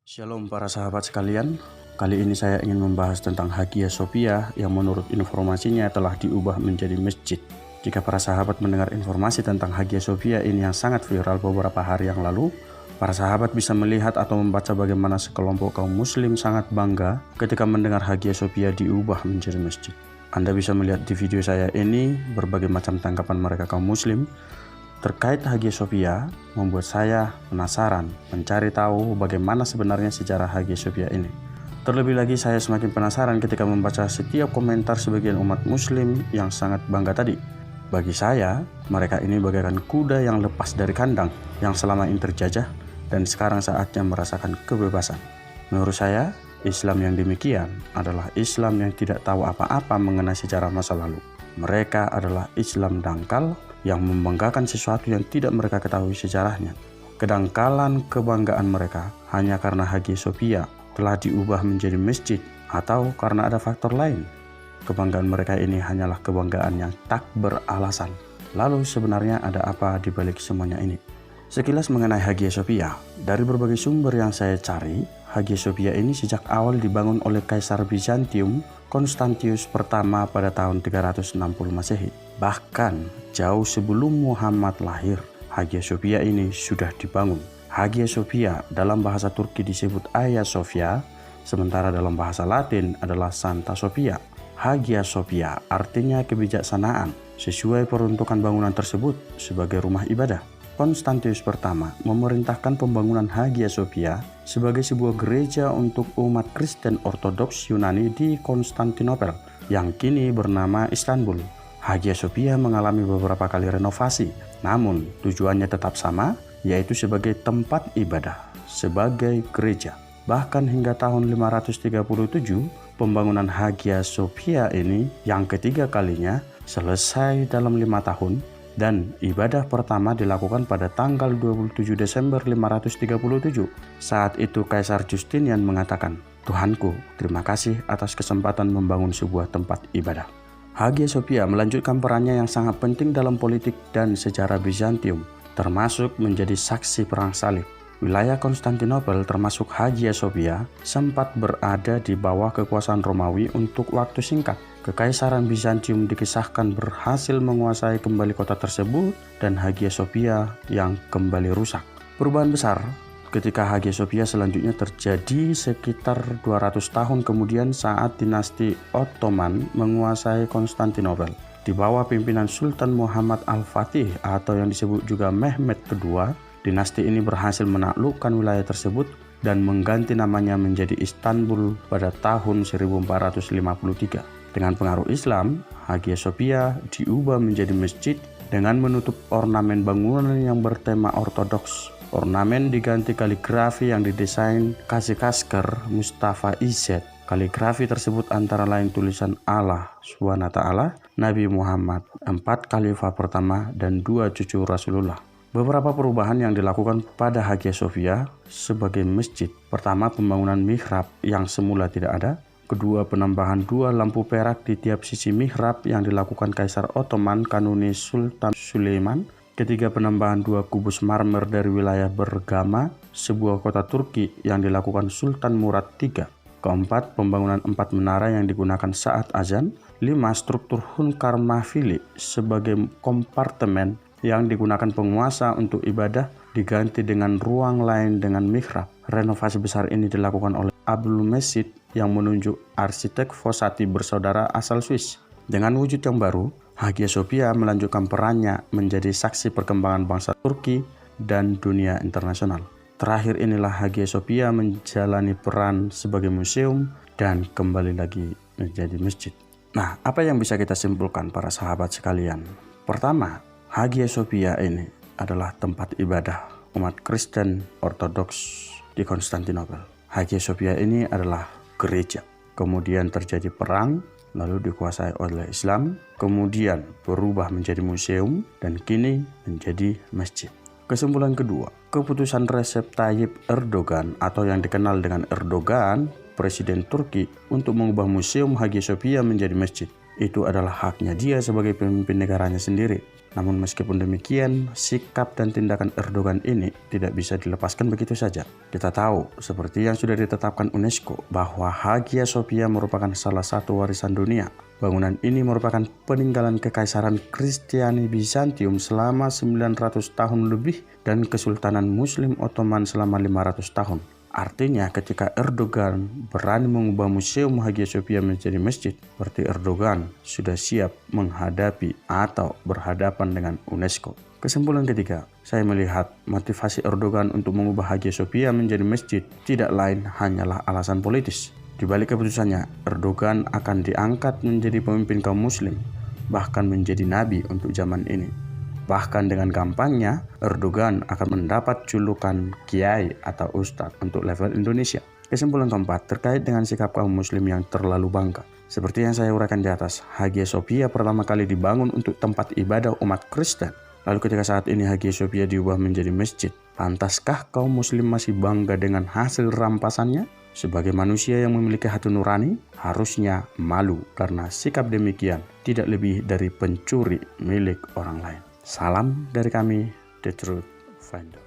Shalom para sahabat sekalian, kali ini saya ingin membahas tentang Hagia Sophia yang menurut informasinya telah diubah menjadi masjid. Jika para sahabat mendengar informasi tentang Hagia Sophia ini yang sangat viral beberapa hari yang lalu, para sahabat bisa melihat atau membaca bagaimana sekelompok kaum muslim sangat bangga ketika mendengar Hagia Sophia diubah menjadi masjid. Anda bisa melihat di video saya ini berbagai macam tanggapan mereka kaum muslim terkait Hagia Sophia. Membuat saya penasaran mencari tahu bagaimana sebenarnya sejarah Hagia Sophia ini. Terlebih lagi saya semakin penasaran ketika membaca setiap komentar sebagian umat muslim yang sangat bangga tadi. Bagi saya, mereka ini bagaikan kuda yang lepas dari kandang yang selama ini terjajah dan sekarang saatnya merasakan kebebasan. Menurut saya, Islam yang demikian adalah Islam yang tidak tahu apa-apa mengenai sejarah masa lalu. Mereka adalah Islam dangkal yang membanggakan sesuatu yang tidak mereka ketahui sejarahnya. Kedangkalan kebanggaan mereka hanya karena Hagia Sophia telah diubah menjadi masjid atau karena ada faktor lain. Kebanggaan mereka ini hanyalah kebanggaan yang tak beralasan. Lalu sebenarnya ada apa di balik semuanya ini? Sekilas mengenai Hagia Sophia, dari berbagai sumber yang saya cari, Hagia Sophia ini sejak awal dibangun oleh Kaisar Bizantium Konstantius pertama pada tahun 360 Masehi. Bahkan jauh sebelum Muhammad lahir, Hagia Sophia ini sudah dibangun. Hagia Sophia dalam bahasa Turki disebut Hagia Sophia, sementara dalam bahasa Latin adalah Santa Sophia. Hagia Sophia artinya kebijaksanaan, sesuai peruntukan bangunan tersebut sebagai rumah ibadah. Konstantius pertama memerintahkan pembangunan Hagia Sophia sebagai sebuah gereja untuk umat Kristen Ortodoks Yunani di Konstantinopel yang kini bernama Istanbul. Hagia Sophia mengalami beberapa kali renovasi, namun tujuannya tetap sama, yaitu sebagai tempat ibadah, sebagai gereja. Bahkan hingga tahun 537, pembangunan Hagia Sophia ini yang ketiga kalinya selesai dalam 5 tahun, dan ibadah pertama dilakukan pada tanggal 27 Desember 537. Saat itu Kaisar Justinian mengatakan, "Tuhanku, terima kasih atas kesempatan membangun sebuah tempat ibadah." Hagia Sophia melanjutkan perannya yang sangat penting dalam politik dan sejarah Bizantium, termasuk menjadi saksi perang salib. Wilayah Konstantinopel termasuk Hagia Sophia sempat berada di bawah kekuasaan Romawi untuk waktu singkat. Kekaisaran Bizantium dikisahkan berhasil menguasai kembali kota tersebut dan Hagia Sophia yang kembali rusak. Perubahan besar ketika Hagia Sophia selanjutnya terjadi sekitar 200 tahun kemudian saat dinasti Ottoman menguasai Konstantinopel. Di bawah pimpinan Sultan Muhammad Al-Fatih atau yang disebut juga Mehmed II, dinasti ini berhasil menaklukkan wilayah tersebut dan mengganti namanya menjadi Istanbul pada tahun 1453. Dengan pengaruh Islam, Hagia Sophia diubah menjadi masjid dengan menutup ornamen bangunan yang bertema ortodoks. Ornamen diganti kaligrafi yang didesain Kazikasker Mustafa Izzet. Kaligrafi tersebut antara lain tulisan Allah SWT, Nabi Muhammad, 4 khalifah pertama, dan 2 cucu Rasulullah. Beberapa perubahan yang dilakukan pada Hagia Sophia sebagai masjid. Pertama, pembangunan mihrab yang semula tidak ada. Kedua, penambahan 2 lampu perak di tiap sisi mihrab yang dilakukan Kaisar Ottoman Kanuni Sultan Sulaiman. Ketiga, penambahan 2 kubus marmer dari wilayah Bergama, sebuah kota Turki yang dilakukan Sultan Murad III. Keempat, pembangunan 4 menara yang digunakan saat azan. 5, struktur Hunkar Mahfili sebagai kompartemen yang digunakan penguasa untuk ibadah diganti dengan ruang lain dengan mihrab. Renovasi besar ini dilakukan oleh Abdul Mesid yang menunjuk arsitek Fossati bersaudara asal Swiss. Dengan wujud yang baru, Hagia Sophia melanjutkan perannya menjadi saksi perkembangan bangsa Turki dan dunia internasional. Terakhir inilah Hagia Sophia menjalani peran sebagai museum dan kembali lagi menjadi masjid. Nah, apa yang bisa kita simpulkan para sahabat sekalian? Pertama, Hagia Sophia ini adalah tempat ibadah umat Kristen Ortodoks di Konstantinopel. Hagia Sophia ini adalah gereja. Kemudian terjadi perang, lalu dikuasai oleh Islam, kemudian berubah menjadi museum, dan kini menjadi masjid. Kesimpulan kedua, keputusan Recep Tayyip Erdogan atau yang dikenal dengan Erdogan, Presiden Turki, untuk mengubah museum Hagia Sophia menjadi masjid. Itu adalah haknya dia sebagai pemimpin negaranya sendiri. Namun meskipun demikian, sikap dan tindakan Erdogan ini tidak bisa dilepaskan begitu saja. Kita tahu, seperti yang sudah ditetapkan UNESCO, bahwa Hagia Sophia merupakan salah satu warisan dunia. Bangunan ini merupakan peninggalan kekaisaran Kristiani Bizantium selama 900 tahun lebih dan Kesultanan Muslim Ottoman selama 500 tahun. Artinya ketika Erdogan berani mengubah Museum Hagia Sophia menjadi masjid, berarti Erdogan sudah siap menghadapi atau berhadapan dengan UNESCO. Kesimpulan ketiga, saya melihat motivasi Erdogan untuk mengubah Hagia Sophia menjadi masjid tidak lain hanyalah alasan politis. Di balik keputusannya, Erdogan akan diangkat menjadi pemimpin kaum muslim, bahkan menjadi nabi untuk zaman ini. Bahkan dengan gampangnya, Erdogan akan mendapat julukan kiai atau ustadz untuk level Indonesia. Kesimpulan keempat, terkait dengan sikap kaum muslim yang terlalu bangga. Seperti yang saya uraikan di atas, Hagia Sophia pertama kali dibangun untuk tempat ibadah umat Kristen. Lalu ketika saat ini Hagia Sophia diubah menjadi masjid, pantaskah kaum muslim masih bangga dengan hasil rampasannya? Sebagai manusia yang memiliki hati nurani, harusnya malu karena sikap demikian tidak lebih dari pencuri milik orang lain. Salam dari kami, The Truth Finder.